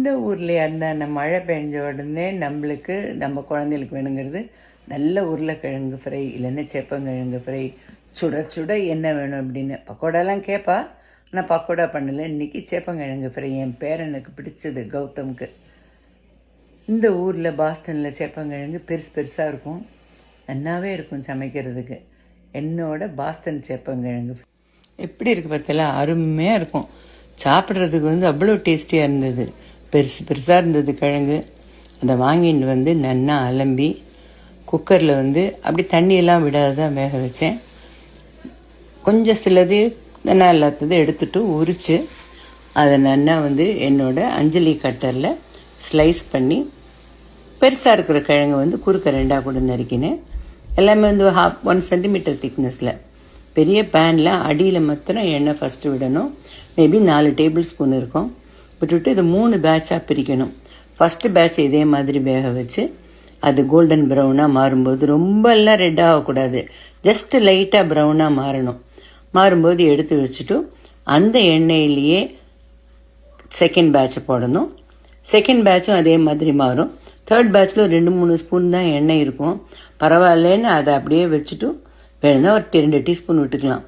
எந்த ஊர்லையா இருந்தால் அந்த மழை பெஞ்ச உடனே நம்மளுக்கு நம்ம குழந்தைகளுக்கு வேணுங்கிறது நல்ல உருளைக்கிழங்கு ஃப்ரை, இல்லைன்னா சேப்பங்கிழங்கு ஃப்ரை, சுட சுட என்ன வேணும் அப்படின்னு. பக்கோடாலாம் கேட்பா, ஆனால் பக்கோடா பண்ணலை. இன்றைக்கி சேப்பங்கிழங்கு ஃப்ரை என் பேரனுக்கு பிடிச்சது, கௌதமுக்கு. இந்த ஊரில் பாஸ்டனில் சேப்பங்கிழங்கு பெருசு பெருசாக இருக்கும், நல்லாவே இருக்கும் சமைக்கிறதுக்கு. என்னோட பாஸ்டன் சேப்பங்கிழங்கு எப்படி இருக்குது பார்த்தல, அருமையாக இருக்கும். சாப்பிட்றதுக்கு அவ்வளோ டேஸ்டியாக இருந்தது. பெருசு பெருசாக இருந்தது கிழங்கு. அதை வாங்கிட்டு நன்னா அலம்பி குக்கரில் அப்படி தண்ணியெல்லாம் விடாதான் வேக வச்சேன். கொஞ்சம் சிலது நல்லா இல்லாதது எடுத்துட்டு உரித்து அதை நன்னா என்னோட அஞ்சலி கட்டரில் ஸ்லைஸ் பண்ணி, பெருசாக இருக்கிற கிழங்கு குறுக்க ரெண்டாக கூட நறுக்கினேன். எல்லாமே 1 சென்டிமீட்டர் திக்னஸில். பெரிய பேனில் அடியில் மாத்திரம் எண்ணெய் ஃபஸ்ட்டு விடணும். மேபி 4 டேபிள் ஸ்பூன் இருக்கும். விட்டுவிட்டு இது 3 பேட்சாக பிரிக்கணும். ஃபஸ்ட்டு பேட்ச் இதே மாதிரி வேக வச்சு அது கோல்டன் ப்ரௌனாக மாறும்போது, ரொம்ப எல்லாம் ரெட் ஆகக்கூடாது, ஜஸ்ட்டு லைட்டாக ப்ரௌனாக மாறணும். மாறும்போது எடுத்து வச்சுட்டு அந்த எண்ணெயிலேயே செகண்ட் பேட்சை போடணும். செகண்ட் பேட்சும் அதே மாதிரி மாறும். தேர்ட் பேட்சில் 2-3 ஸ்பூன் தான் எண்ணெய் இருக்கும். பரவாயில்லன்னு அதை அப்படியே வச்சுட்டு வேணும்னா ஒரு 2 டீஸ்பூன் விட்டுக்கலாம்.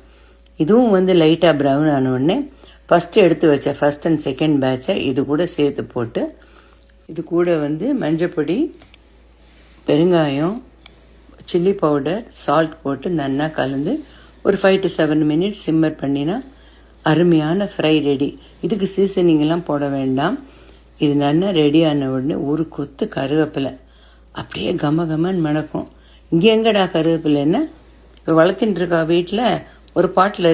இதுவும் லைட்டாக ப்ரௌன் ஆன உடனே ஃபஸ்ட்டு எடுத்து வச்ச ஃபஸ்ட் அண்ட் செகண்ட் பேட்சை இது கூட சேர்த்து போட்டு, இது கூட மஞ்சப்பொடி, பெருங்காயம், சில்லி பவுடர், சால்ட் போட்டு நல்லா கலந்து ஒரு 5 to 7 மினிட்ஸ் சிம்மர் பண்ணினா அருமையான ஃப்ரை ரெடி. இதுக்கு சீசனிங்கெல்லாம் போட வேண்டாம். இது நல்லா ரெடி ஆன உடனே ஒரு கொத்து கருவேப்பிலை அப்படியே கமன்னு மணக்கும். இங்கே எங்கடா கருவேப்பிலைன்னா, இப்போ வளர்த்துட்டு இருக்கா வீட்டில் ஒரு பாட்டில்